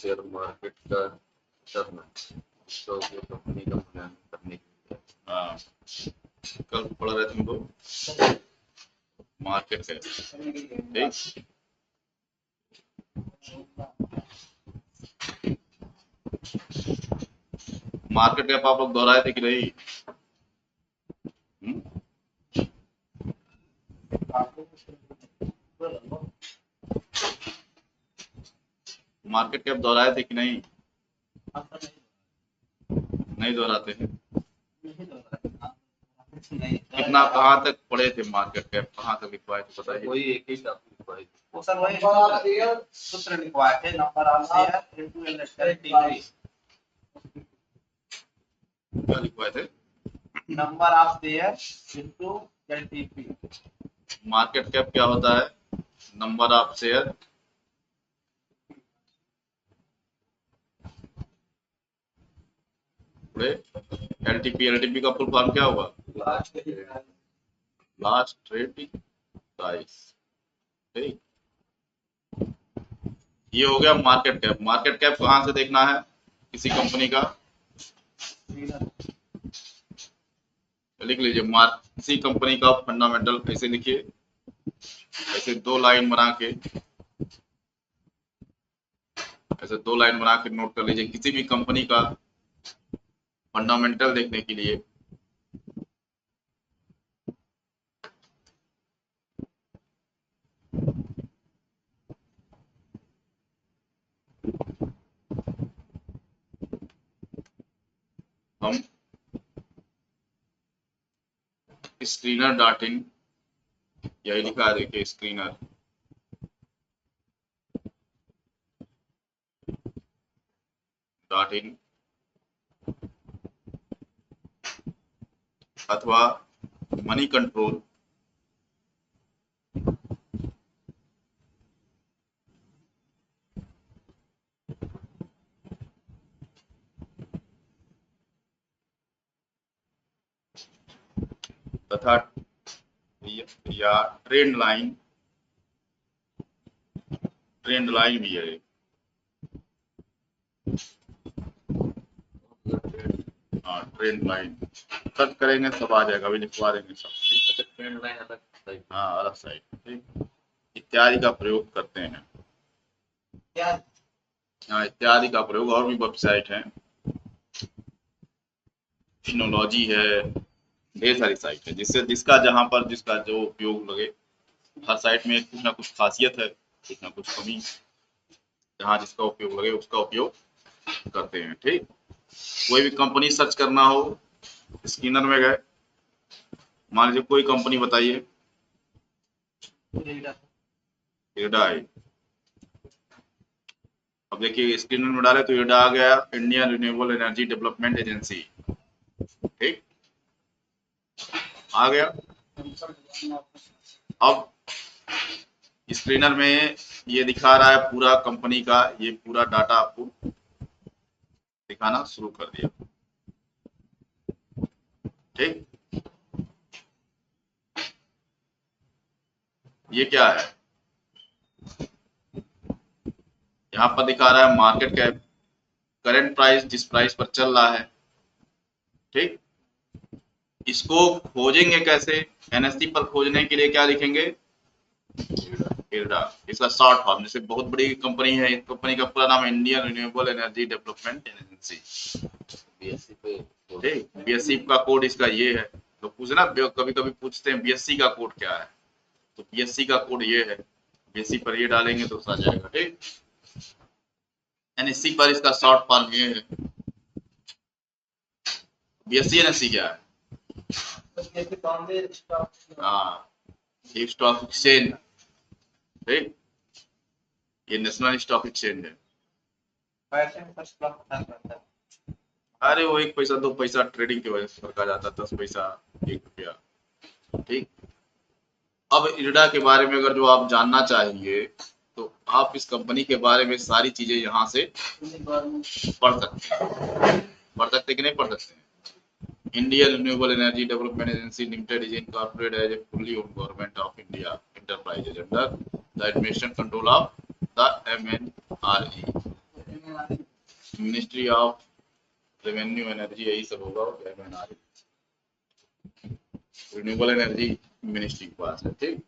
Share market का term है, उसका उपयोग कंपनी का मूल्यांकन करने के लिए। हाँ, कल पढ़ रहे थे तुमको मार्केट कैप, ठीक। मार्केट कैप आप लोग दोहराए थे कि नहीं? मार्केट कैप दोहराए थे कि नहीं? नहीं दोहराते हैं। कितना कहाँ तक पढ़े थे मार्केट कैप, कहाँ तक लिखवाए थे बताइए। वही एक ही टॉपिक लिखवाए थे। वो सर वही सूत्र लिखवाए थे, number of share into LTV. क्या लिखवाए थे? Number of share into LTV. Market cap क्या होता है? Number of share LTP. LTP का फुल फॉर्म क्या होगा? लास्ट ट्रेडिंग प्राइस, ठीक। ये हो गया मार्केट कैप। मार्केट कैप कहाँ से देखना है किसी कंपनी का? लिख लीजिए, किसी कंपनी का फंडामेंटल कैसे लिखिए, ऐसे दो लाइन बना के, ऐसे दो लाइन बना के नोट कर लीजिए। किसी भी कंपनी का फंडामेंटल देखने के लिए हम स्क्रीनर डॉट इन, यही लिखा है देखिए, स्क्रीनर डॉट इन अथवा मनी कंट्रोल तथा या ट्रेंड लाइन भी है। हाँ, ट्रेंड लाइन सर्च करेंगे सब आ जाएगा, अभी लिखवा देंगे सब। अच्छा, ट्रेंड लाइन अलग साइड। हाँ, अलग साइड, ठीक। इत्यादि का प्रयोग करते हैं। हाँ, इत्यादि का प्रयोग और भी वेबसाइट है, फिनोलॉजी है, ढेर सारी साइट है, जिससे जिसका जहाँ पर जिसका जो उपयोग लगे। हर साइट में कुछ ना कुछ खासियत है, कुछ ना कुछ कमी, जहाँ जिसका उपयोग लगे उसका उपयोग करते हैं, ठीक। कोई भी कंपनी सर्च करना हो, स्कैनर में गए, मान लीजिए कोई कंपनी बताइए, इरडा है। अब देखिए स्क्रीन में डाले तो इरडा आ गया, Indian renewable energy development agency, ठीक, आ गया। अब स्क्रीनर में ये दिखा रहा है पूरा कंपनी का, ये पूरा डाटा आपको दिखाना शुरू कर दिया, ठीक। ये क्या है? यहाँ पर दिखा रहा है मार्केट कैप, करंट प्राइस, जिस प्राइस पर चल रहा है, ठीक। इसको खोजेंगे कैसे? एनएससी पर खोजने के लिए क्या लिखेंगे? इरडा। इसका शॉर्ट फॉर्म, जैसे बहुत बड़ी कंपनी है, इस कंपनी का पूरा नाम है Indian renewable energy development agency, BSc पे। ठीक। बीएससी का कोड इसका ये है। तो पूछना, कभी कभी पूछते हैं बीएससी का कोड क्या है, तो बीएससी का कोड ये है। बीएससी पर ये डालेंगे तो आ जाएगा, ठीक। एनएससी पर इसका शॉर्ट फॉर्म ये है। बीएससी एनएससी क्या है? हाँ, ये स्टॉक एक्सचेंज, ठीक। ये नेशनल स्टॉक एक्सचेंज है। अरे वो 1 पैसा 2 पैसा ट्रेडिंग की वजह से फर्क आ जाता है, 10 पैसा 1 रुपया, ठीक। अब इरडा के बारे में अगर जो आप जानना चाहिए तो आप इस कंपनी के बारे में सारी चीजें यहाँ से पढ़ सकते हैं। पढ़ सकते कि नहीं पढ़ सकते हैं? Indian renewable energy development agency limited is incorporated as a fully owned government of India enterprises under the administration control of the MNRE, ministry of revenue energy, यही सब होगा। क्या बना रही, रिन्यूएबल एनर्जी मिनिस्ट्री के पास है। ठीक,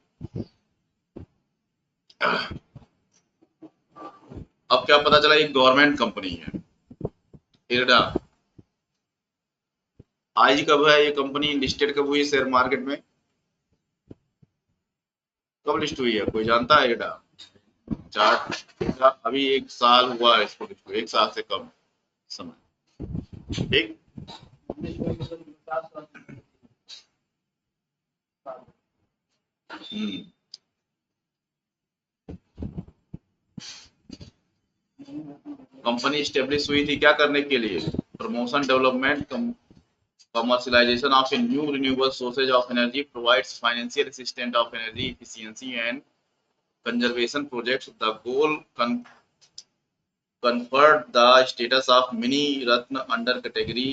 अब क्या पता चला, एक गवर्नमेंट कंपनी है इरडा। आज कब है ये कंपनी लिस्टेड, कब हुई शेयर मार्केट में, कब लिस्ट हुई है, कोई जानता है? इरडा चार्ट अभी 1 साल हुआ है इसको लिस्ट हुए, 1 साल से कम समय। ठीक, कंपनी स्टेब्लिश हुई थी क्या करने के लिए? Promotion, development, commercialization of a new renewable sources of energy, provides financial assistance of energy efficiency and conservation projects. The goal conferred the status of mini ratna under category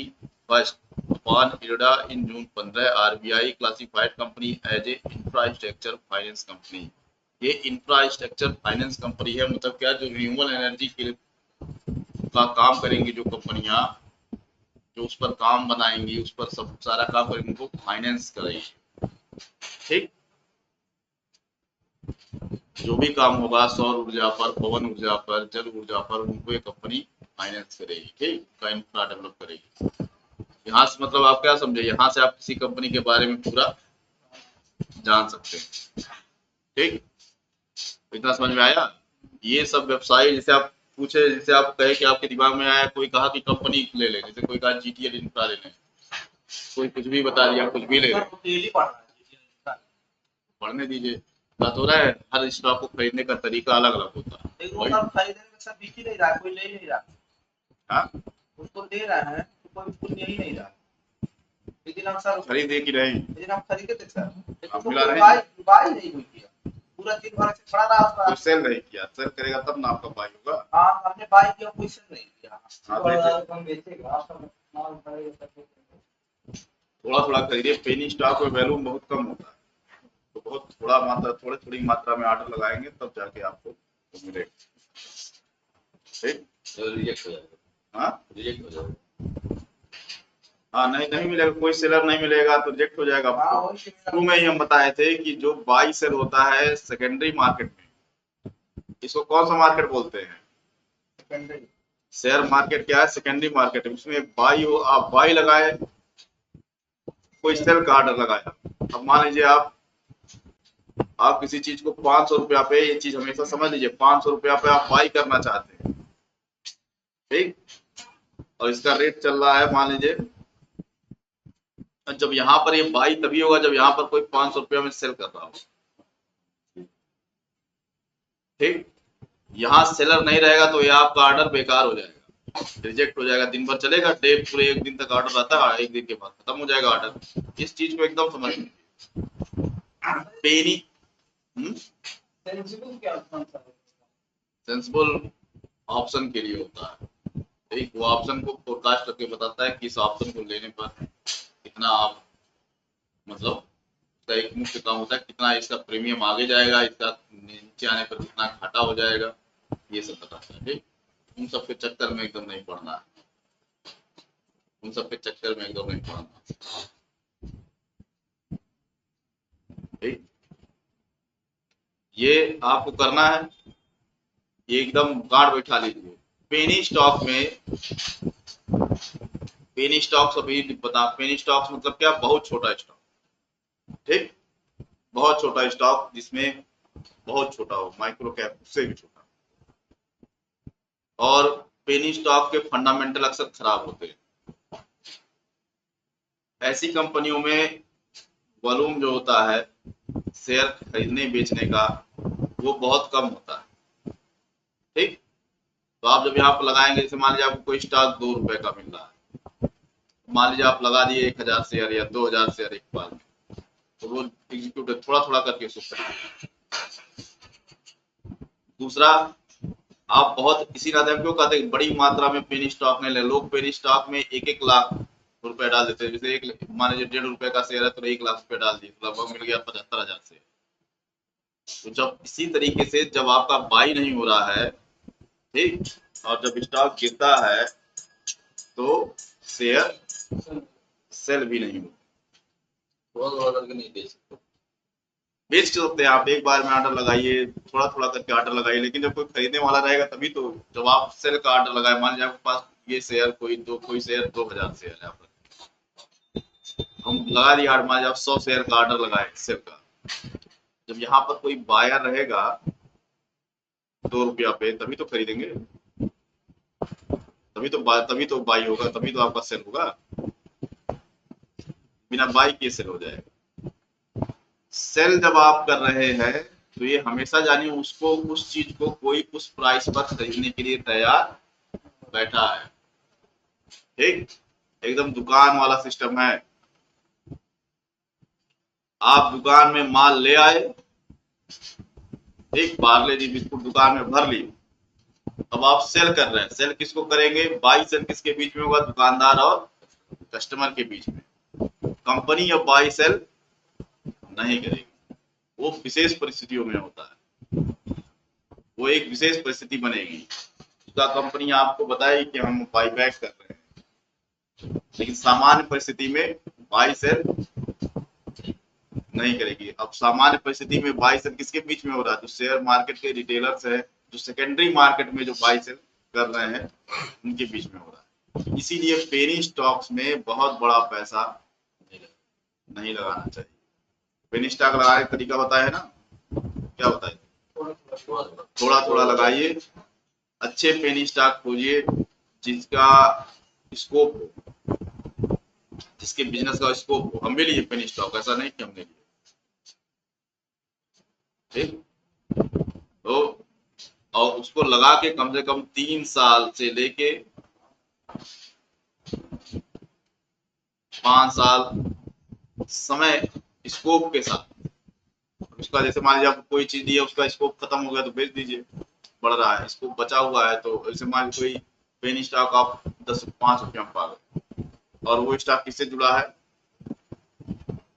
first upon IRDA in June 15. RBI classified company as a infrastructure finance company. ये infrastructure finance company है, मतलब क्या, जो renewable energy के का काम करेंगी, जो कंपनियां जो उस पर काम बनाएंगी, उस पर सब सारा काम करेंगे, उनको फाइनेंस करेगी। ठीक, जो भी काम होगा सौर ऊर्जा पर, पवन ऊर्जा पर, जल ऊर्जा पर, उनको ये कंपनी फाइनेंस करेगी। ठीक, उनका इंफ्रा डेवलप करेगी। यहाँ से मतलब आप क्या समझे, यहाँ से आप किसी कंपनी के बारे में पूरा जान सकते हैं। ठीक, इतना समझ में आया? ये सब व्यवसाय, जैसे आप पूछे, जैसे आप कहे कि आपके दिमाग में आया, कोई कहा कि कंपनी ले ले, जैसे कोई कहा जीटीएल इंफ्रा ले लें, कोई कुछ भी बता दिया, कुछ भी ले ले, पढ़ने दीजिए। बात हो रहा है, हर स्टॉक को खरीदने का तरीका अलग अलग होता है। बिक ही नहीं रहा, कोई ले ही नहीं रहा। हाँ, उसको दे रहा है, कोई उसको ले ही नहीं रहा। लेकिन हम सर खरीदे कि नहीं, लेकिन हम खरीदे थे सर, आप मिला नहीं, बाय नहीं हुई किया, पूरा दिन भर से खड़ा रहा उसका, कोई सेल नहीं किया। सेल करेगा तब ना आपका बाय होगा। हाँ, हमने बाय किया, कोई सेल नहीं किया। थोड़ा थोड़ा खरीदिए, पेनी स्टॉक में वैल्यू बहुत कम होता है, तो बहुत थोड़ा मात्रा, थोड़ी थोड़ी मात्रा में ऑर्डर लगाएंगे तब जाके आपको तो मिलेगा। ठीक, रिजेक्ट हो जाएगा। हाँ, रिजेक्ट हो जाएगा। हाँ, नहीं नहीं मिलेगा, कोई सेलर नहीं मिलेगा तो रिजेक्ट हो जाएगा आपको। शुरू में ही हम बताए थे कि जो बाई सेल होता है सेकेंडरी मार्केट में, इसको कौन सा मार्केट बोलते हैं? शेयर मार्केट क्या है? सेकेंडरी मार्केट है। उसमें बाई हो, आप बाई लगाए, कोई सेल का ऑर्डर लगाया। अब मान लीजिए आप किसी चीज को 500 रुपया पे, ये चीज हमेशा समझ लीजिए, 500 रुपया पे आप बाई करना चाहते हैं। ठीक, और इसका रेट चल रहा है मान लीजिए, जब यहाँ पर ये बाई तभी होगा जब यहाँ पर कोई 500 रुपया में सेल कर रहा हो। ठीक, यहाँ सेलर नहीं रहेगा तो ये आपका ऑर्डर बेकार हो जाएगा, रिजेक्ट हो जाएगा। दिन भर चलेगा, डे पूरे 1 दिन तक ऑर्डर आता है, 1 दिन के बाद खत्म हो जाएगा ऑर्डर। इस चीज को एकदम समझ पेनी सेंसिबल ऑप्शन के लिए होता है। ठीक, वो ऑप्शन को फोरकास्ट करके बताता है कि इस ऑप्शन को लेने पर कितना आप, मतलब इसका एक मुख्य काम होता है कितना इसका प्रीमियम आगे जाएगा, इसका नीचे आने पर कितना घाटा हो जाएगा, ये सब बताता है। ठीक, उन सब के चक्कर में एकदम नहीं पड़ना है, उन सब के चक्कर में एकदम नहीं पड़ना। ठीक, ये आपको करना है, ये एकदम गाढ़ बैठा लीजिए। पेनी स्टॉक में, पेनी स्टॉक्स अभी बता, पेनी स्टॉक्स मतलब क्या? बहुत छोटा स्टॉक। ठीक, बहुत छोटा स्टॉक, जिसमें बहुत छोटा हो, माइक्रो कैप उससे भी छोटा। और पेनी स्टॉक के फंडामेंटल अक्सर खराब होते हैं। ऐसी कंपनियों में वॉल्यूम जो होता है शेयर खरीदने बेचने का, वो बहुत कम होता है। ठीक, तो आप जब यहाँ पर लगाएंगे, जैसे मान लीजिए आपको कोई स्टॉक 2 रुपए का मिल रहा है, मान लीजिए आप लगा दिए 1000 शेयर या 2000 शेयर एक बार में, तो वो एग्जीक्यूट थोड़ा थोड़ा करके उसको खरीदेंगे। दूसरा, आप बहुत इसी नाते क्यों कहते हैं बड़ी मात्रा में पेनी स्टॉक नहीं ले, लोग पेनी स्टॉक में 1-1 लाख रुपए डाल देते हैं। जैसे एक मान लीजिए 1.5 रुपए का शेयर है तो 1 लाख रुपए डाल दिए, तो लगभग मिल गया 75,000 शेयर। तो जब इसी तरीके से जब आपका बाई नहीं हो रहा है, ठीक, और जब स्टॉक गिरता है तो शेयर सेल भी नहीं होता। थोड़ा थोड़ा करके नहीं बेच सकते। बेच सकते हैं आप, एक बार में ऑर्डर लगाइए, थोड़ा थोड़ा करके ऑर्डर लगाइए, लेकिन जब कोई खरीदने वाला रहेगा तभी तो। जब आप सेल का ऑर्डर लगाए, मान लीजिए आपके पास ये शेयर कोई शेयर 2000 शेयर है, हम लगा दिया मान लीजिए आप 100 शेयर का ऑर्डर लगाए सेल का। जब यहाँ पर कोई बायर रहेगा 2 रुपया पे, तभी तो खरीदेंगे, तभी तो बाई होगा, तभी तो आपका सेल होगा। बिना बाई किए सेल हो जाएगा। सेल जब आप कर रहे हैं तो ये हमेशा जानिए उसको, उस चीज को कोई उस प्राइस पर खरीदने के लिए तैयार बैठा है। ठीक, एकदम दुकान वाला सिस्टम है। आप दुकान में माल ले आए, एक पार्ले जी बिस्कुट दुकान में भर ली, अब आप सेल कर रहे हैं। सेल किसको करेंगे? बाई सेल किसके बीच में होगा? दुकानदार और कस्टमर के बीच में। कंपनी अब बाई सेल नहीं करेगी, वो विशेष परिस्थितियों में होता है, वो एक विशेष परिस्थिति बनेगी, उसका कंपनी आपको बताएगी कि हम बाई बैक कर रहे हैं, लेकिन सामान्य परिस्थिति में बाई सेल नहीं करेगी। अब सामान्य परिस्थिति में बाई सेल किसके बीच में हो रहा है? जो शेयर मार्केट के रिटेलर्स है, जो सेकेंडरी मार्केट में जो बाई सेल कर रहे हैं, उनके बीच में हो रहा है। इसीलिए पेनी स्टॉक्स में बहुत बड़ा पैसा नहीं लगाना चाहिए। पेनी स्टॉक लगाने का तरीका बताया है ना, क्या बताए? थोड़ा थोड़ा लगाइए, अच्छे पेनी स्टॉक खोजिए जिसका स्कोप हो, जिसके बिजनेस का स्कोप हो। हम भी लिए पेनी स्टॉक, ऐसा नहीं कि हमने लिए, ठीक। तो और उसको लगा के कम से कम 3 साल से लेके 5 साल समय स्कोप के साथ, उसका जैसे मान लीजिए आपको कोई चीज दी है, उसका स्कोप खत्म हो गया तो बेच दीजिए, बढ़ रहा है स्कोप बचा हुआ है तो। जैसे मान लीजिए कोई पेनी स्टॉक आप 5 रुपया में पा गए, और वो स्टॉक किससे जुड़ा है?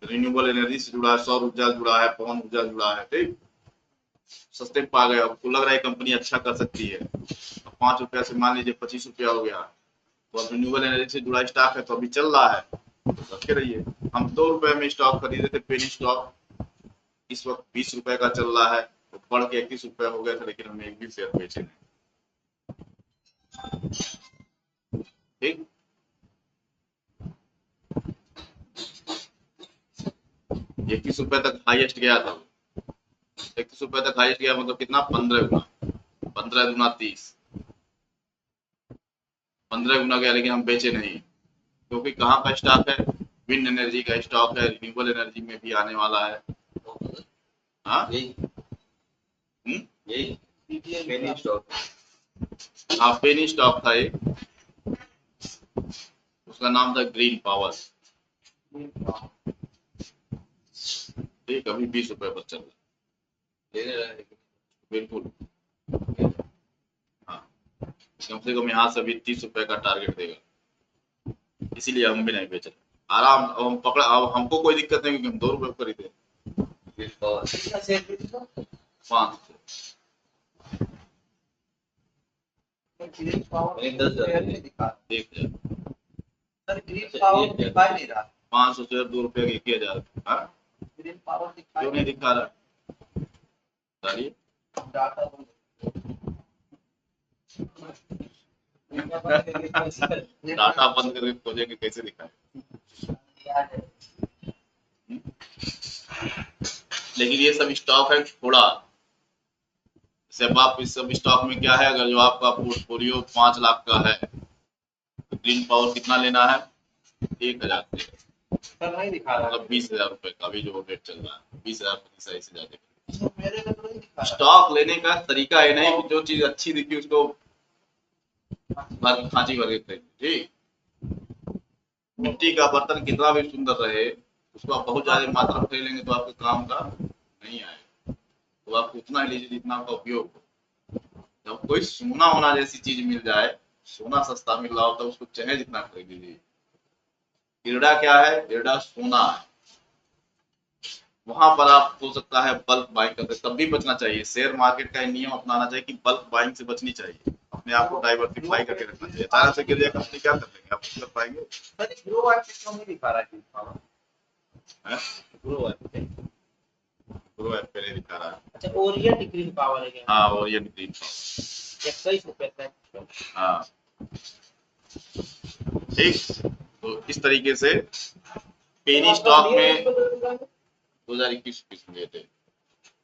रिन्यूएबल एनर्जी से जुड़ा है, सौर ऊर्जा जुड़ा है, पवन ऊर्जा जुड़ा है, ठीक। सस्ते में पा गए, आपको लग रहा है कंपनी अच्छा कर सकती है, 5 रुपया से मान लीजिए 25 रुपया हो गया, तो अब रिन्यूएबल एनर्जी से जुड़ा स्टॉक है तो अभी चल रहा है, तो रखे रहिए। हम 2 रुपए में स्टॉक खरीदे थे, पेनी स्टॉक इस वक्त 20 रुपए का चल रहा है, तो बढ़ के 21 रुपए हो गया था, लेकिन हमने एक भी शेयर बेचे नहीं, ठीक। 21 रुपए तक हाईएस्ट गया था, 21 रुपए तक हाईएस्ट गया, मतलब कितना? 15 गुना, 15 गुना 30, 15 गुना गया, लेकिन हम बेचे नहीं, क्योंकि कहाँ का स्टॉक है? विंड एनर्जी का स्टॉक है, रिन्यूएबल एनर्जी में भी आने वाला है। हाँ यही पेनी स्टॉक, हाँ पेनी स्टॉक था एक, उसका नाम था ग्रीन पावर, ठीक। अभी 20 रुपए पर चल रहा है, लेने रहे बिल्कुल। हाँ, कम से कम यहाँ से भी 30 रुपए का टारगेट देगा, इसीलिए हम भी नहीं बेच रहे। आराम, अब हम पकड़ा, अब हमको कोई दिक्कत नहीं, क्योंकि हम 2 रुपए पर खरीदे, 5 ग्रीन पावर नहीं, 10,000 नहीं दिखा, 1000, सर ग्रीन पावर दिखाई नहीं रहा, 500 शेयर 2 रुपए के 1000। हाँ, ग्रीन पावर दिखाई क्यों नहीं दिखा रहा? बताइए। डाटा डाटा बंद करके खोजेंगे, कैसे दिखाए? लेकिन ये सब स्टॉक है थोड़ा, जैसे आप इस सब स्टॉक में क्या है, अगर जो आपका पोर्टफोलियो 5 लाख का है, तो ग्रीन पावर कितना लेना है? 1000 से, सर नहीं दिखा रहा, मतलब 20,000 रुपए का अभी जो रेट चल रहा है, 20,000 प्रतिशत से ज्यादा। मेरे में तो नहीं दिखा रहा। स्टॉक लेने का तरीका है नहीं कि जो चीज अच्छी दिखी उसको खांची भर के खरीदे, ठीक। मिट्टी का बर्तन कितना भी सुंदर रहे, उसको आप बहुत ज्यादा मात्रा में खरीद लेंगे तो आपके काम का नहीं आएगा, तो आप उतना ही लीजिए जितना आपका उपयोग हो। जब कोई सोना होना जैसी चीज मिल जाए, सोना सस्ता मिल रहा होता है, उसको चाहे जितना खरीद लीजिए। इरडा क्या है? इरडा सोना है, वहां पर आप हो सकता है बल्क बाइंग करते, तब भी बचना चाहिए। शेयर मार्केट का नियम अपनाना चाहिए कि बल्क बाइंग से बचनी चाहिए। अपने आप को डाइवर्सिफाई करके रखना चाहिए। अचानक से गिर जाए कंपनी, क्या कर लेंगे आप, कुछ कर पाएंगे? सर ग्रो ऐप पे क्यों नहीं दिखा रहा है पावर? हैं? ग्रो ऐप पे ग्रो ऐप पे नहीं दिखा रहा है। अच्छा ओरियंट ग्रीन पावर है क्या? हाँ, और ये ग्रीन, 21 रुपए तक। हाँ ठीक। तो इस तरीके से पेनी स्टॉक में 2021 में थे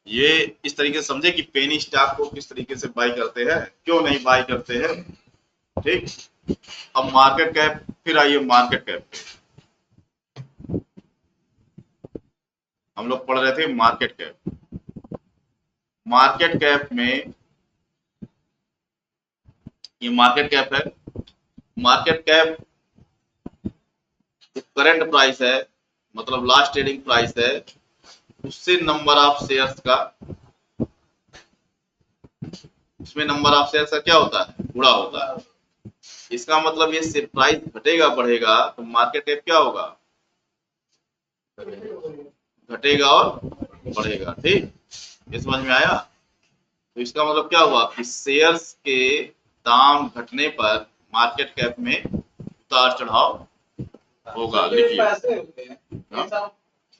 ये। इस तरीके से समझे कि पेनी स्टॉक को किस तरीके से बाई करते हैं, क्यों नहीं बाई करते हैं। ठीक। अब मार्केट कैप, फिर आइए मार्केट कैप पे। हम लोग पढ़ रहे थे मार्केट कैप। मार्केट कैप में ये मार्केट कैप है। मार्केट कैप करंट प्राइस है, मतलब लास्ट ट्रेडिंग प्राइस है, उससे नंबर ऑफ शेयर्स का, उसमें नंबर ऑफ शेयर्स का क्या होता है, गुणा होता है। इसका मतलब ये शेयर प्राइस घटेगा बढ़ेगा तो मार्केट कैप क्या होगा, घटेगा और बढ़ेगा। ठीक, ये समझ में आया। तो इसका मतलब क्या हुआ कि शेयर्स के दाम घटने पर मार्केट कैप में उतार चढ़ाव होगा। लिखिए पैसे होते हैं हाँ? ये सब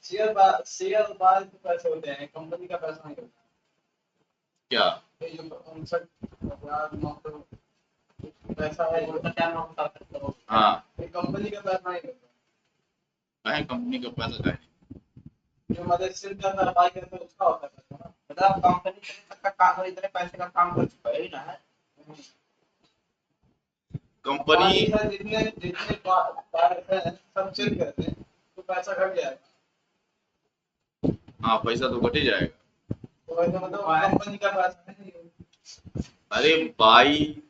शेयर बाजार के पैसे होते हैं, कंपनी का पैसा नहीं होता। क्या ये जो 59,900 पैसा है जो 50,900 करोड़, हाँ, ये कंपनी का पैसा नहीं होता। कहीं कंपनी का पैसा जाए, जो मदरसे का दरबार करते हैं उसका होता है पैसा ना। मतलब कंपनी का काम, इतने पैसे का काम कर चुका है ना है। कंपनी जितने जितने पार्ट हैं सब चेक करते हैं तो पैसा घट जाएगा। हाँ, पैसा तो घट ही जाएगा। तो वैसे मतलब कंपनी का पैसा नहीं है। अरे बाई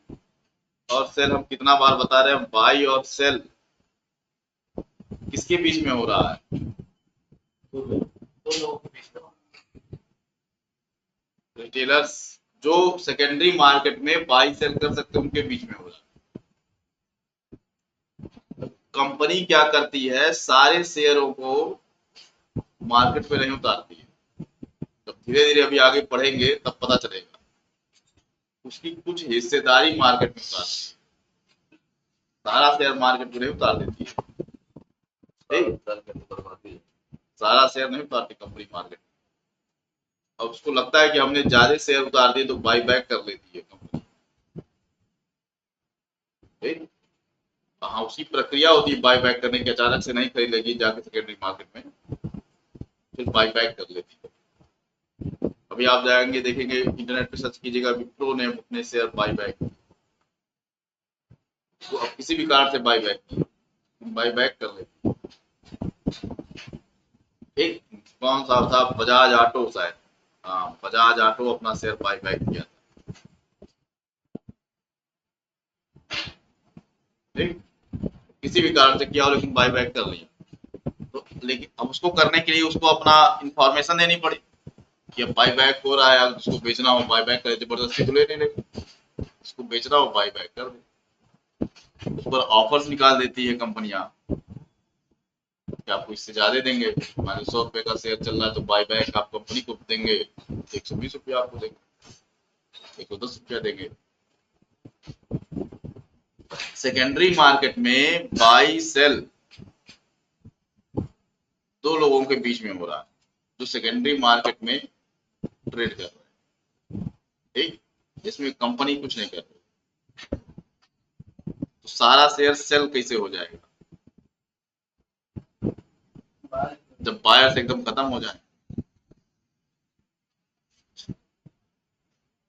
और सेल, हम कितना बार बता रहे हैं, बाई और सेल किसके बीच में हो रहा है, दो लोगों के बीच में। रिटेलर्स जो सेकेंडरी मार्केट में बाई सेल कर सकते हैं उनके बीच में हो रहा है। कंपनी क्या करती है, सारे शेयरों को मार्केट में नहीं उतारती है। जब धीरे धीरे अभी आगे पढ़ेंगे तब पता चलेगा, उसकी कुछ हिस्सेदारी मार्केट में उतारती है, सारा शेयर मार्केट में नहीं उतार देती है। सारा शेयर नहीं उतारती कंपनी मार्केट में। अब उसको लगता है कि हमने ज्यादा शेयर उतार दिए तो बाई बैक कर लेती है कंपनी। ठीक, हाँ, उसकी प्रक्रिया होती है बाई बैक करने की। अचानक से नहीं खरीद लेगी जाके सेकेंडरी मार्केट में, फिर बाई बैक कर लेती है। अभी आप जाएंगे देखेंगे, इंटरनेट पे सर्च कीजिएगा, विप्रो ने अपने शेयर बाई बैक, वो अब किसी भी कारण से बाई बैक कर लेती है। एक कौन सा था, बजाज ऑटो शायद, हाँ बजाज ऑटो अपना शेयर बाई बैक किया था। ठीक, किसी भी कारण से किया हो लेकिन बाई बैक कर लिया। तो लेकिन अब उसको करने के लिए उसको अपना इंफॉर्मेशन देनी पड़ी कि अब बाई बैक हो रहा है, अगर उसको बेचना हो बाई बैक करे, जबरदस्ती तो ले नहीं लेंगे, उसको बेचना हो बाई बैक कर दे। उस पर ऑफर्स निकाल देती है कंपनियां कि आपको इससे ज्यादा देंगे, मान लो 100 रुपए का शेयर चल रहा है तो बाई बैक आप कंपनी को देंगे 120 रुपया, आपको देंगे 110 रुपया देंगे। सेकेंडरी मार्केट में बाई सेल दो लोगों के बीच में हो रहा है, जो सेकेंडरी मार्केट में ट्रेड कर रहे हैं। ठीक, जिसमें कंपनी कुछ नहीं कर रही, तो सारा शेयर सेल कैसे हो जाएगा, जब बायर्स एकदम खत्म हो जाए।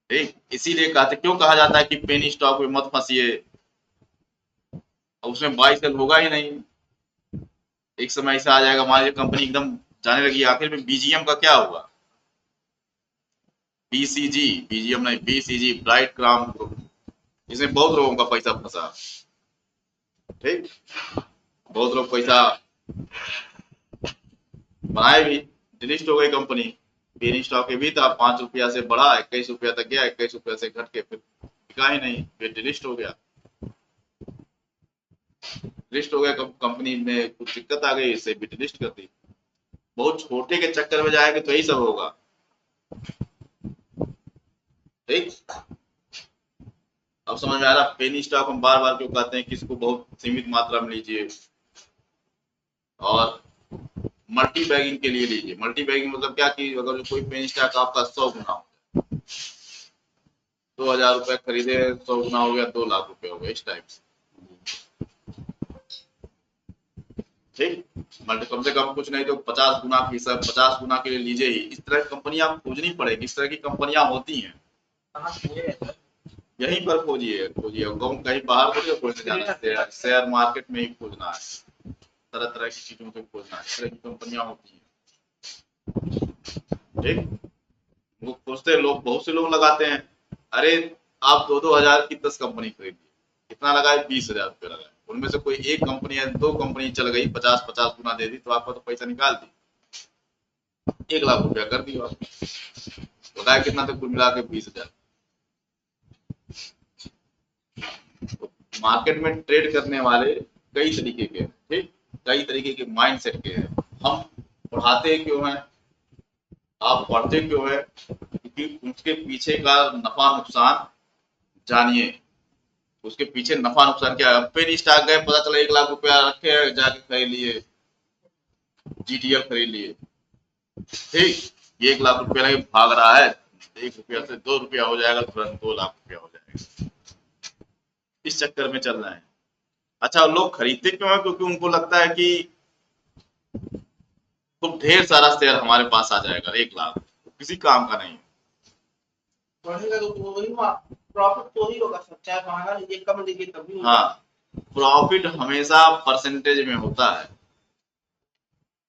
ठीक, इसीलिए कहते, क्यों कहा जाता है कि पेनी स्टॉक में मत फंसिए, उसमें बाई सेल होगा ही नहीं। एक समय ऐसा आ जाएगा, मान लीजिए कंपनी एकदम जाने लगी, आखिर में बीजीएम का क्या हुआ, बीसीजी, बीजीएम नहीं, बीसीजी, ब्राइट क्राउन ग्रुप, इसमें बहुत लोगों का पैसा फंसा। ठीक, बहुत लोग पैसा बनाए भी, डिलिस्ट हो गई कंपनी। पेनी स्टॉक भी था, 5 रुपया से बढ़ा 21 रुपया तक गया, 21 रुपया से घट के फिर बिका ही नहीं, फिर डिलिस्ट हो गया। डिलिस्ट हो गया, कंपनी में कुछ दिक्कत आ गई, इसे भी डिलिस्ट कर दी। बहुत छोटे के चक्कर में जाएंगे तो यही सब होगा। ठीक, अब समझ में आ रहा, पेनी स्टॉक हम बार बार क्यों कहते हैं कि इसको बहुत सीमित मात्रा में लीजिए और मल्टी बैगिंग के लिए लीजिए। मल्टी बैगिंग मतलब क्या कि अगर कोई पेनी स्टॉक आपका 100 गुना हो, 2000 रुपए खरीदे, 100 गुना हो गया 2 लाख रुपए हो गए, इस टाइप से। ठीक, मतलब कम से कम कुछ नहीं तो 50 गुना की सब 50 गुना के लिए लीजिए ही। इस तरह की कंपनी आप खोजनी पड़ेगी, इस तरह की कंपनियां होती हैं। कहाँ से है सर? यहीं पर खोजिए खोजिए, गाँव कहीं बाहर थोड़ी खोजने जाना है, शेयर मार्केट में ही खोजना है, तरह तरह की चीजों से खोजना है, इस तरह की कंपनियां होती हैं। ठीक, वो खोजते हैं लोग, बहुत से लोग लगाते हैं। अरे आप 2-2 हजार की 10 कंपनी खरीदिए, कितना लगाए, 20,000 रुपये लगाए, उनमें से कोई एक कंपनी या 2 कंपनी चल गई, 50-50 गुना दे दी, तो आपका तो पैसा निकाल दी, 1 लाख रुपया कर दिया आप। बताया कितना तो कुल मिला के 20,000। मार्केट में ट्रेड करने वाले कई तरीके के हैं, ठीक, कई तरीके के माइंड सेट के हैं। हम पढ़ाते क्यों हैं, आप पढ़ते क्यों हैं, क्योंकि उसके पीछे का नफा नुकसान जानिए, उसके पीछे नफा नुकसान क्या है। पेनी स्टॉक गए, पता चला 1 लाख रुपया रखे, जाके खरीद लिए, जीटीएल खरीद लिए, ठीक, ये 1 लाख रुपया नहीं भाग रहा है, 1 रुपया से 2 रुपया हो जाएगा, तुरंत 2 लाख रुपया हो जाएगा, इस चक्कर में चल रहे हैं। अच्छा, लोग खरीदते क्यों है, क्योंकि उनको लगता है कि खूब ढेर सारा शेयर हमारे पास आ जाएगा, 1 लाख किसी काम का नहीं। बढ़ेगा तो वही प्रॉफिट तो ही होगा सर, चाहे महंगा लीजिए कम लीजिए तभी होगा। हाँ, प्रॉफिट हमेशा परसेंटेज में होता है,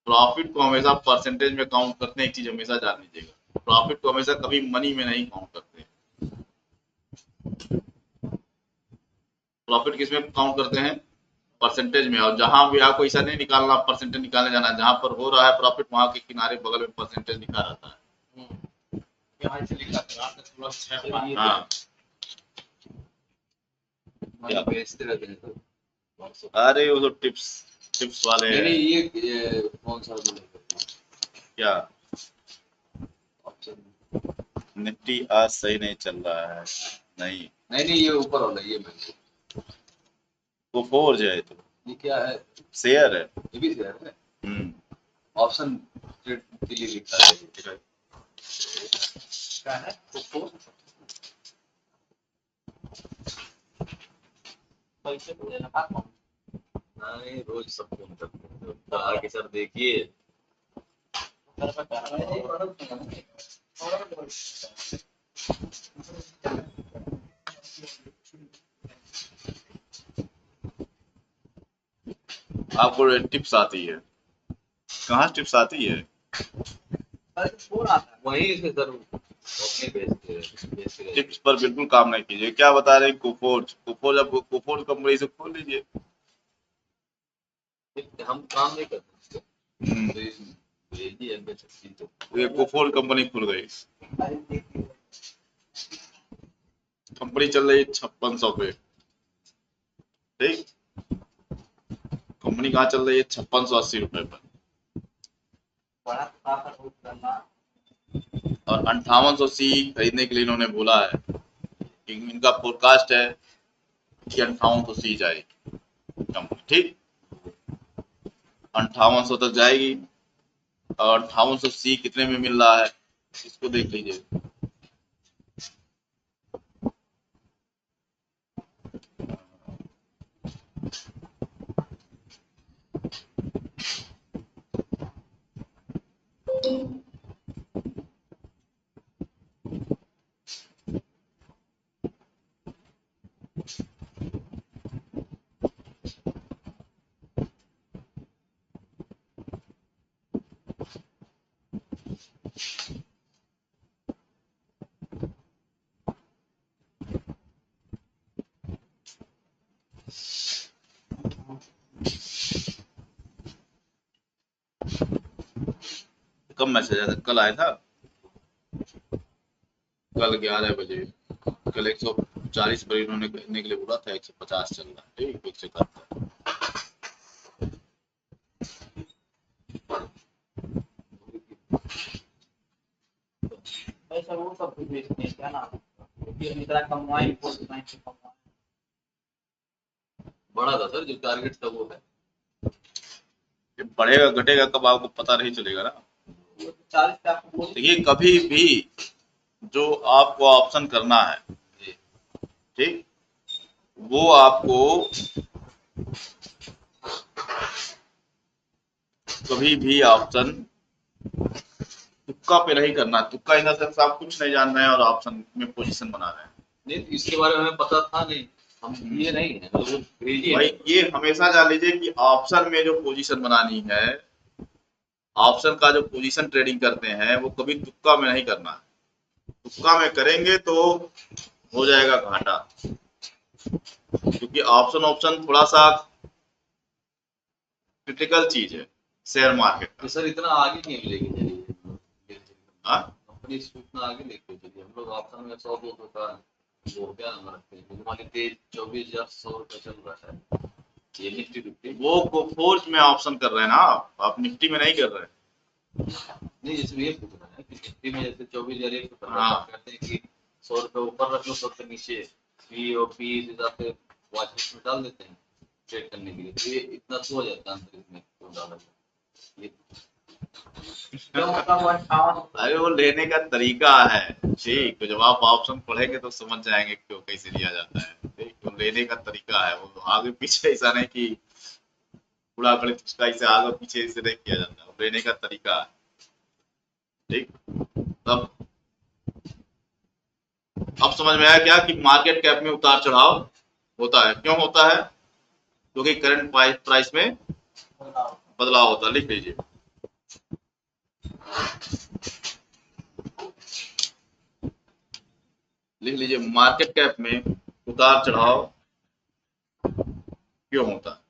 प्रॉफिट को हमेशा परसेंटेज में काउंट करते हैं। एक चीज हमेशा जान लीजिएगा, प्रॉफिट को हमेशा कभी मनी में नहीं काउंट करते। प्रॉफिट किसमें काउंट करते हैं, परसेंटेज में। और जहां भी आपको ऐसा नहीं निकालना, परसेंटेज निकालने जाना, जहां पर हो रहा है प्रॉफिट, वहां के किनारे बगल में परसेंटेज लिखा रहता है। यहाँ से लिखा था आपने थोड़ा सा हाँ, क्या बेचते रहते हैं तो। अरे वो तो टिप्स टिप्स वाले नहीं हैं। नहीं, ये कौन सा क्या, ऑप्शन? निफ्टी आज सही नहीं चल रहा है, नहीं नहीं नहीं, ये ऊपर वाला, ये मैं वो फोर्ज है, तो ये क्या है? शेयर है। ये भी शेयर है, हम्म, ऑप्शन ट्रेड के लिए लिखा है ये। क्या है तो पैसे तो देना बात कौन? नहीं, रोज सब फोन करते हैं, तो कहा कि सर देखिए। सर मैं कह रहा आपको टिप्स आती है, कहाँ टिप्स आती है, फोन आता है वहीं से सर अपने बेचते रहते टिप्स पर बिल्कुल काम नहीं कीजिए। क्या बता रहे हैं, कोफोर्ज अब कोफोर्ज कंपनी से खोल लीजिए। हैं। हम काम नहीं करते, हम्म, तो यही है बेच सकती तो। तो ये कोफोर्ज कंपनी खुल गई, कंपनी चल रही है 5600 पे, ठीक, कंपनी कहाँ चल रही है, 5680 रुपए पर, बड़ा काफर हो करना और 5800 खरीदने के लिए इन्होंने बोला है कि इनका फोरकास्ट है कि 5800 जाएगी कंपनी, ठीक, 5800 तक जाएगी। और 5800 कितने में मिल रहा है, इसको देख लीजिए। कब मैसेज आया था, कल आया था, कल 11 बजे, कल 140 पर इन्होंने कहने के लिए बोला था, 150 चल रहा है, ठीक, 171। पैसा वो सब कुछ बेचते हैं क्या नाम है? ये मित्रा कमाई को कमाई से कमाई बढ़ा था सर, जो टारगेट था वो है। ये बढ़ेगा घटेगा कब आपको पता नहीं चलेगा ना। वो 40 पे आपको बोल देखिए कभी भी जो आपको ऑप्शन करना है, जी। ठीक, वो आपको कभी भी ऑप्शन तुक्का पे नहीं करना। तुक्का इन द सेंस आप कुछ नहीं जान रहे हैं और ऑप्शन में पोजीशन बना रहे हैं। नहीं, इसके बारे में हमें पता था नहीं, हम ये नहीं है, मतलब वो क्रेजी है। भाई ये हमेशा जान लीजिए कि ऑप्शन में जो पोजीशन बनानी है, ऑप्शन का जो पोजीशन ट्रेडिंग करते हैं, वो कभी तुक्का में नहीं करना है। तुक्का में करेंगे तो हो जाएगा घाटा, क्योंकि ऑप्शन ऑप्शन थोड़ा सा क्रिटिकल चीज है शेयर मार्केट तो का। सर इतना आगे नहीं लेके चलिए हाँ? कंपनी, इतना आगे लेके चलिए। हम लोग ऑप्शन में 100-200 का वो क्या नंबर रखते हैं, मान लीजिए 24,100 रुपये चल रहा है ये निफ्टी फिफ्टी। वो फोर्स में ऑप्शन कर रहे हैं ना आप निफ्टी में नहीं कर रहे हैं। नहीं, इसमें ये पूछ रहा है कि निफ्टी में जैसे 24,100 हाँ। कहते हैं कि 100 रुपये ऊपर रख लो, 100 रुपये नीचे पी और पी इस हिसाब से वॉच लिस्ट में डाल देते हैं ट्रेड करने के लिए, तो ये इतना तो हो जाता है अंतर इसमें क्यों डाला जाए ये। जो मतलब वो 58 अरे वो लेने का तरीका है, ठीक, तो जब आप ऑप्शन पढ़ेंगे तो समझ जाएंगे क्यों कैसे लिया जाता है। ठीक, तो लेने का तरीका है, वो आगे पीछे ऐसा नहीं कि पूरा गणित उसका इसे आगे पीछे इसे नहीं किया जाता, वो लेने का तरीका है। ठीक, तब अब समझ में आया क्या कि मार्केट कैप में उतार चढ़ाव होता है, क्यों होता है? क्योंकि करंट प्राइस में बदलाव होता है। लिख लीजिए, लिख लीजिए, मार्केट कैप में उतार चढ़ाव क्यों होता है?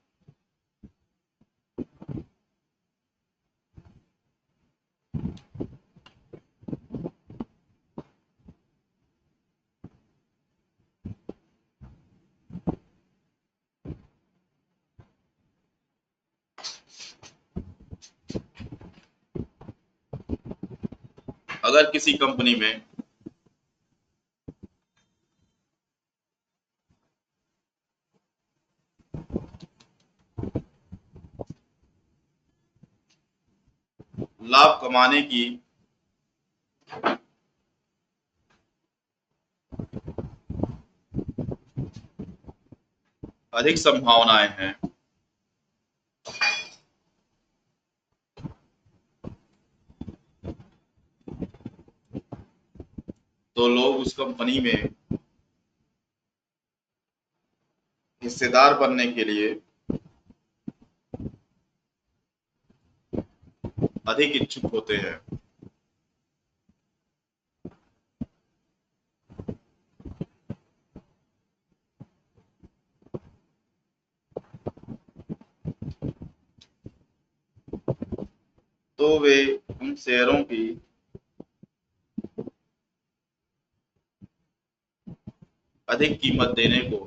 अगर किसी कंपनी में लाभ कमाने की अधिक संभावनाएं हैं, तो लोग उस कंपनी में हिस्सेदार बनने के लिए अधिक इच्छुक होते हैं। तो वे उन शेयरों की अधिक कीमत देने को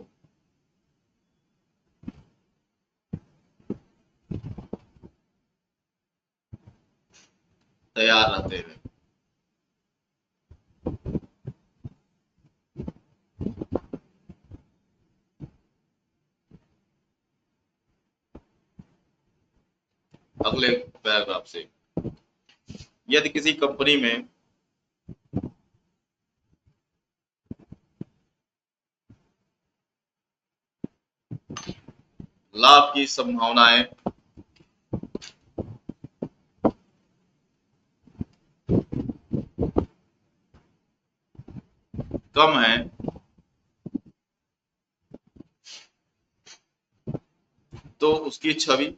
तैयार रहते हैं। अगले पैराग्राफ से, यदि किसी कंपनी में लाभ की संभावनाएं कम है, तो उसकी छवि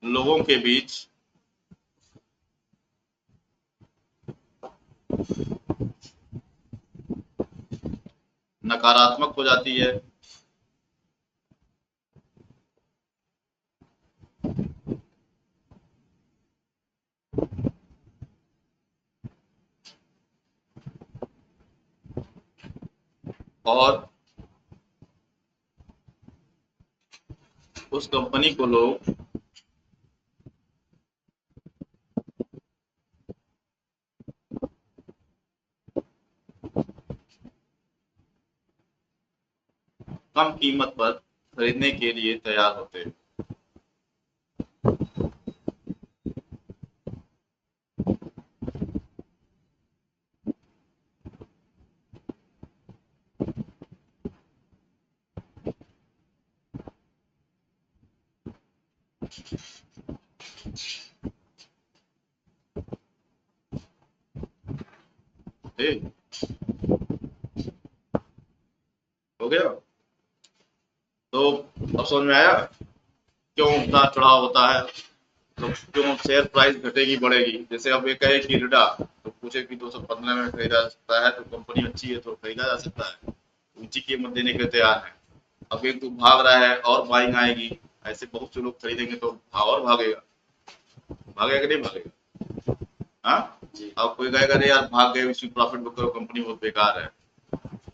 लोगों के बीच नकारात्मक हो जाती है, और उस कंपनी को लोग कम कीमत पर खरीदने के लिए तैयार होते हैं। ठीक, हो गया। तो अब समझ में आया क्यों उतार चढ़ाव होता है, तो क्यों शेयर प्राइस घटेगी बढ़ेगी। जैसे अब ये कहे कि इरडा, तो पूछे कि 215 में खरीदा जा सकता है, तो कंपनी अच्छी है तो खरीदा जा सकता है, ऊंची कीमत देने के लिए तैयार है। अब एक तो भाग रहा है और बाइंग आएगी, ऐसे बहुत से लोग खरीदेंगे तो भाव और भागेगा, भागेगा कि नहीं भागेगा? हाँ, अब कोई कहेगा अरे यार भाग गए, इसमें प्रॉफिट बुक करो, कंपनी बहुत बेकार है,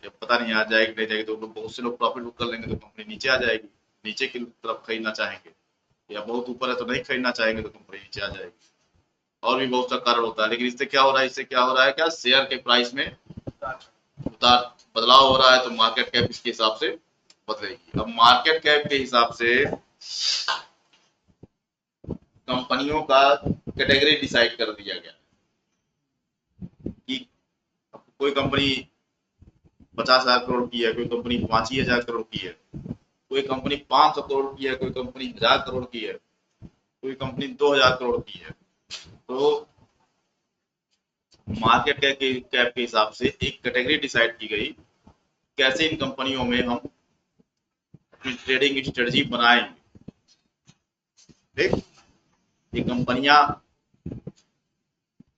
ये पता नहीं आ जाएगी नहीं जाएगी, तो बहुत से लोग प्रॉफिट बुक कर लेंगे तो कंपनी नीचे आ जाएगी, नीचे की तरफ खरीदना चाहेंगे, या बहुत ऊपर है तो नहीं खरीदना चाहेंगे तो कंपनी नीचे आ जाएगी। और भी बहुत सा कारण होता है, लेकिन इससे क्या हो रहा है, इससे क्या हो रहा है, क्या शेयर के प्राइस में उतार बदलाव हो रहा है, तो मार्केट कैप इसके हिसाब से बदलेगी। अब मार्केट कैप के हिसाब से कंपनियों का कैटेगरी डिसाइड कर दिया गया कि कोई कंपनी 50,000 करोड़ की है, कोई कंपनी 5,000 करोड़ की है, कोई कंपनी 500 करोड़ की है, कोई कंपनी 1,000 करोड़ की है, कोई कंपनी 2,000 करोड़ की है। तो मार्केट कैप के हिसाब से एक कैटेगरी डिसाइड की गई, कैसे इन कंपनियों में हम ट्रेडिंग स्ट्रेटजी बनाएंगे। ठीक, ये कंपनियां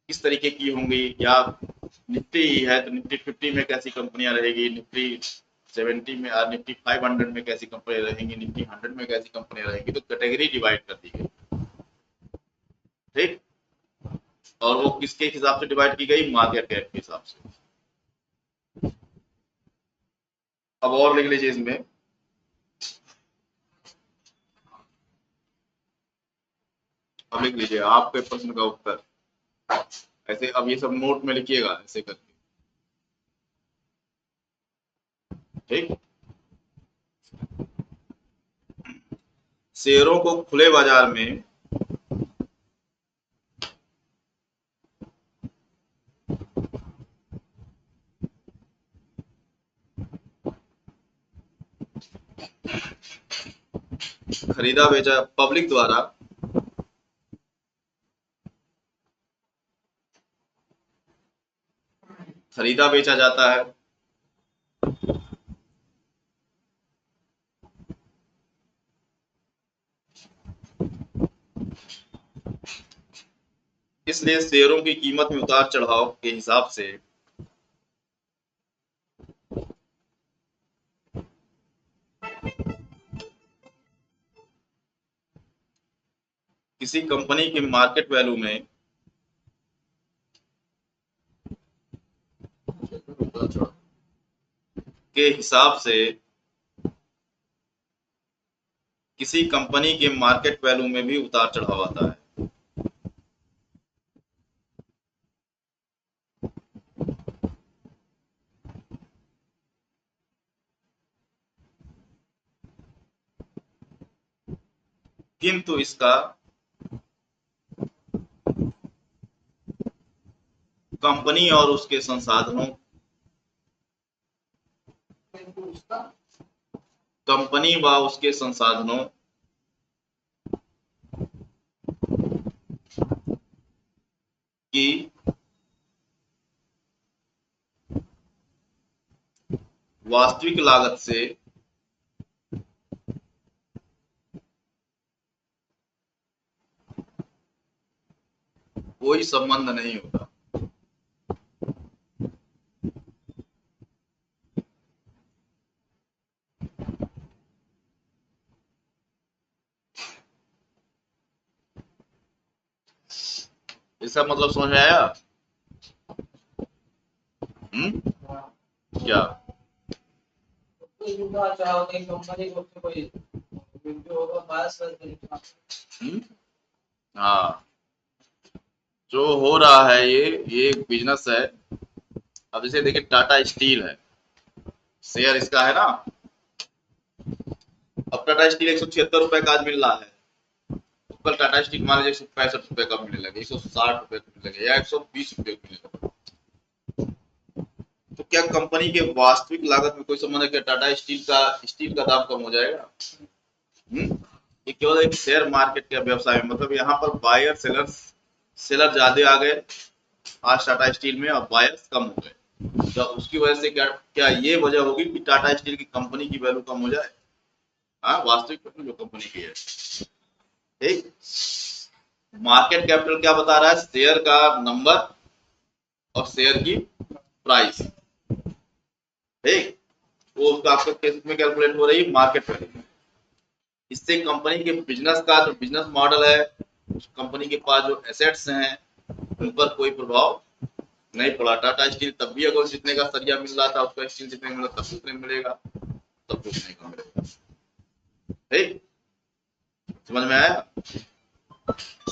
किस तरीके की होंगी, या निफ्टी है तो निफ्टी 50 में कैसी कंपनियां रहेगी, निफ्टी 70 में और निफ्टी 500 में कैसी कंपनियां रहेंगी, निफ्टी 100 में कैसी कंपनियां रहेंगी, तो कैटेगरी डिवाइड कर दी गई। ठीक, और वो किसके हिसाब से डिवाइड की गई, मार्केट कैप के हिसाब से। अब और लिख लीजिए इसमें, अब लिख लीजिए आपके प्रश्न का उत्तर ऐसे। अब ये सब नोट में लिखिएगा ऐसे करके, ठीक। शेयरों को खुले बाजार में खरीदा बेचा पब्लिक द्वारा खरीदा बेचा जाता है। इसलिए शेयरों की कीमत में उतार चढ़ाव के हिसाब से किसी कंपनी के मार्केट वैल्यू में के हिसाब से किसी कंपनी के मार्केट वैल्यू में भी उतार चढ़ाव आता है। किंतु इसका कंपनी और उसके संसाधनों कंपनी व उसके संसाधनों की वास्तविक लागत से कोई संबंध नहीं होता। इसका मतलब समझ में आया? क्या हाँ, जो हो रहा है ये एक बिजनेस है। अब जैसे देखिए टाटा स्टील है, शेयर इसका है ना, टाटा स्टील 176 रुपए का आज मिल रहा है, तो कल टाटा स्टील मान लीजिए 165 रुपए का मिलने लगे, 160 रुपए का मिलने लगे, या 120 रुपए का मिलने लगे, तो क्या कंपनी के वास्तविक लागत में कोई संबंध है? क्या टाटा स्टील का दाम कम हो जाएगा? ये केवल एक शेयर मार्केट का व्यवसाय है, मतलब यहाँ पर बायर सेलर ज्यादा आ गए आज टाटा स्टील में, और बायर्स कम हो गए, तो उसकी वजह से क्या ये वजह होगी कि टाटा स्टील की कंपनी की वैल्यू कम हो जाए? हाँ, वास्तविक वैल्यू जो कंपनी की है। ठीक, मार्केट कैपिटल क्या बता रहा है? शेयर का नंबर और शेयर की प्राइस। ठीक, वो आपका किस में कैलकुलेट हो रही है? मार्केट वैल्यू में। इससे कंपनी के बिजनेस का जो बिजनेस मॉडल है, कंपनी के पास जो एसेट्स हैं, उन पर कोई प्रभाव नहीं पड़ा। टाटा स्टील तब भी अगर जितने का सरिया मिल रहा था, उसका स्टील जितने मिला तब उतने मिलेगा, तब कुछ नहीं का मिलेगा। ठीक, समझ में आया?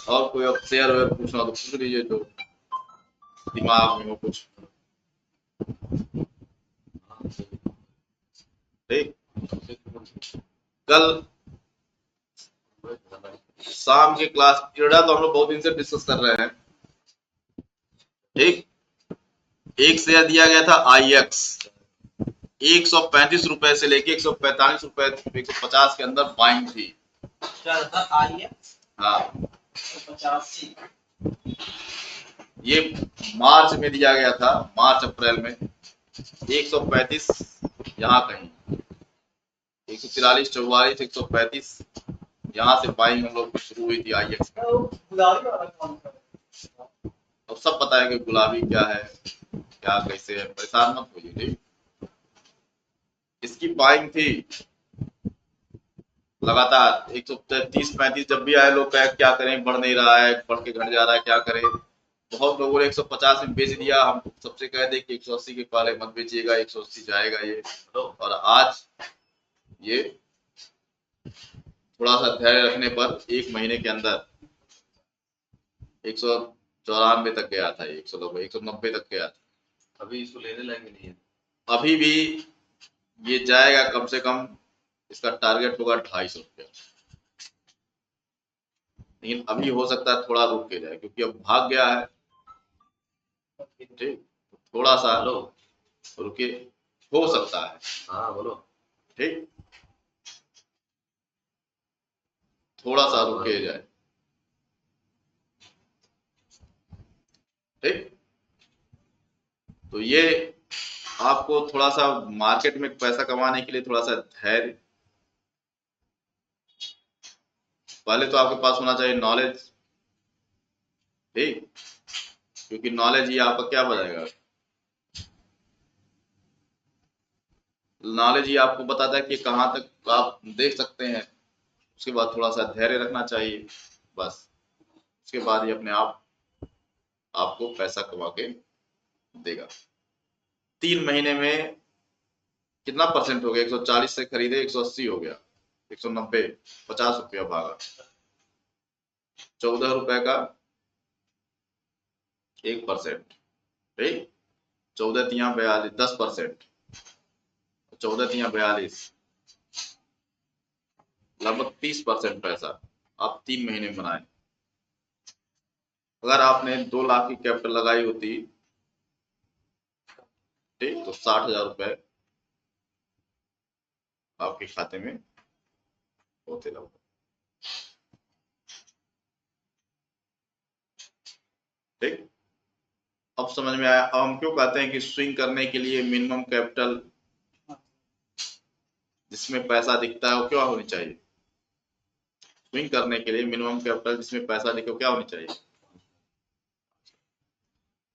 और कोई अब शेयर वेयर पूछना तो पूछ लीजिए, जो दिमाग में हो कुछ। ठीक, कल शाम की क्लास क्रीड़ा तो हम लोग बहुत दिन से डिस्कस कर रहे हैं। ठीक, एक शेयर दिया गया था IX, 135 रुपए से लेके 145 रुपए 150 के अंदर बाइंग थी। क्या था? IX हाँ, 85। ये मार्च में दिया गया था, मार्च अप्रैल में 135 यहाँ कहीं, 143 44 135 यहाँ से बाइंग हम लोग की शुरू हुई थी IX में। गुलाबी वाला कौन सा? अब सब पता है कि गुलाबी क्या है, क्या कैसे है, परेशान मत होइए। ठीक, इसकी बाइंग थी लगातार 130 35, जब भी आए लोग कहे क्या करें, बढ़ नहीं रहा है, बढ़ के घट जा रहा है, क्या करें। बहुत लोगों ने 150 में बेच दिया, हम सबसे कह दे कि 180 के पहले मत बेचिएगा, 180 जाएगा ये। और आज ये थोड़ा सा धैर्य रखने पर 1 महीने के अंदर 194 तक गया था, 190 तक गया था। अभी इसको लेने लायक नहीं है। अभी भी ये जाएगा, कम से कम इसका टारगेट होगा 250 रुपया, लेकिन अभी हो सकता है थोड़ा रुक के जाए, क्योंकि अब भाग गया है। ठीक, थोड़ा सा हेलो, रुके, हो सकता है। हाँ बोलो। ठीक, थोड़ा सा रुके जाए। ठीक, तो ये आपको थोड़ा सा मार्केट में पैसा कमाने के लिए थोड़ा सा धैर्य, पहले तो आपके पास होना चाहिए नॉलेज। ठीक, क्योंकि नॉलेज ही आपका क्या बताएगा? नॉलेज ही आपको बताता है कि कहाँ तक आप देख सकते हैं। उसके बाद थोड़ा सा धैर्य रखना चाहिए, बस। उसके बाद ही अपने आप आपको पैसा कमा के देगा। 3 महीने में कितना परसेंट हो गया? 140 से खरीदे 180 हो गया, 190, 50 रुपया भागा, 14 रुपए का 1%। ठीक, 14 तिया 42, 10%, 14 तिया 42, लगभग 30% पैसा आप 3 महीने में बनाए। अगर आपने 2 लाख की कैपिटल लगाई होती, ठीक, तो 60,000 रुपए आपके खाते में होते लगभग। ठीक, अब समझ में आया? अब हम क्यों कहते हैं कि स्विंग करने के लिए मिनिमम कैपिटल जिसमें पैसा दिखता है वो क्या होनी चाहिए? स्विंग करने के लिए मिनिमम कैपिटल जिसमें पैसा दिखे वो क्या होनी चाहिए?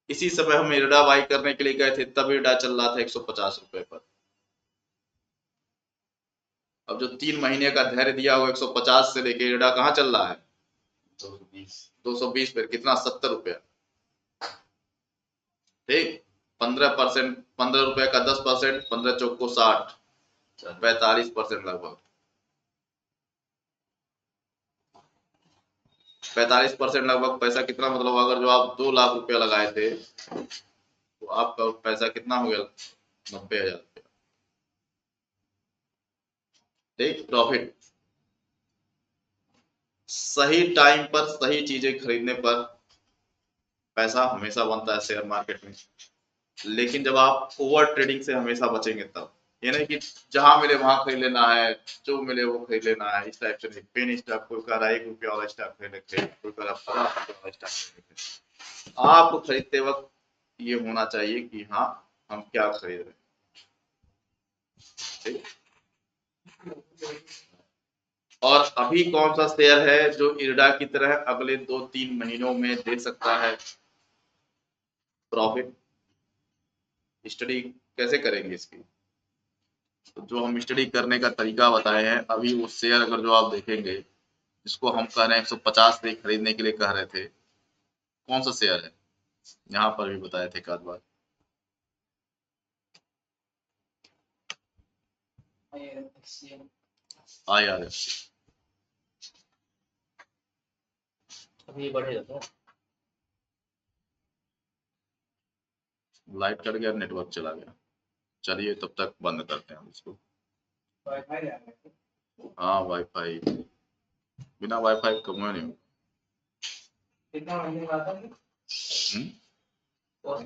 इसी समय हम इरडा बाई करने के लिए गए थे, तब इरडा चल रहा था 150 रुपए पर। अब जो 3 महीने का धैर्य दिया वो 150 से लेके इरडा कहाँ चल रहा है? 220 पर। कितना? 70 रुपया। ठीक, 15%, 15 रुपए का 10%, 15 चौको 60, 45% लगभग। 45% लगभग पैसा कितना? मतलब अगर जो आप 2 लाख रुपया लगाए थे तो आपका पैसा कितना हो गया? 90,000 रुपया। ठीक, प्रॉफिट सही टाइम पर सही चीजें खरीदने पर पैसा हमेशा बनता है शेयर मार्केट में। लेकिन जब आप ओवर ट्रेडिंग से हमेशा बचेंगे तब, ये नहीं कि जहां मिले वहां खरीद लेना है, जो मिले वो खरीद लेना है, इस टाइप से नहीं। पेन स्टॉक, कोई कह रहा है 1 रुपया वाला स्टॉक खरीद लेते, कोई कह रहा है 50 रुपया वाला स्टॉक खरीद लेते। आपको खरीदते वक्त ये होना चाहिए कि हाँ हम क्या खरीद रहे हैं, ठीक। और अभी कौन सा शेयर है जो इरडा की तरह अगले 2-3 महीनों में दे सकता है प्रॉफिट? स्टडी कैसे करेंगे इसकी? तो जो हम स्टडी करने का तरीका बताए हैं, अभी वो शेयर अगर जो आप देखेंगे, जिसको हम कह रहे हैं 150 से खरीदने के लिए कह रहे थे, कौन सा शेयर है? यहाँ पर भी बताए थे एक आध बार। IRFC। अभी ये बढ़ेगा क्या? लाइट कट गया, नेटवर्क चला गया। चलिए तब तक बंद करते हैं हम इसको। वाईफाई आ गया। हाँ वाईफाई, बिना वाईफाई कम नहीं होगा। कितना महीने बाद है? हम्म? और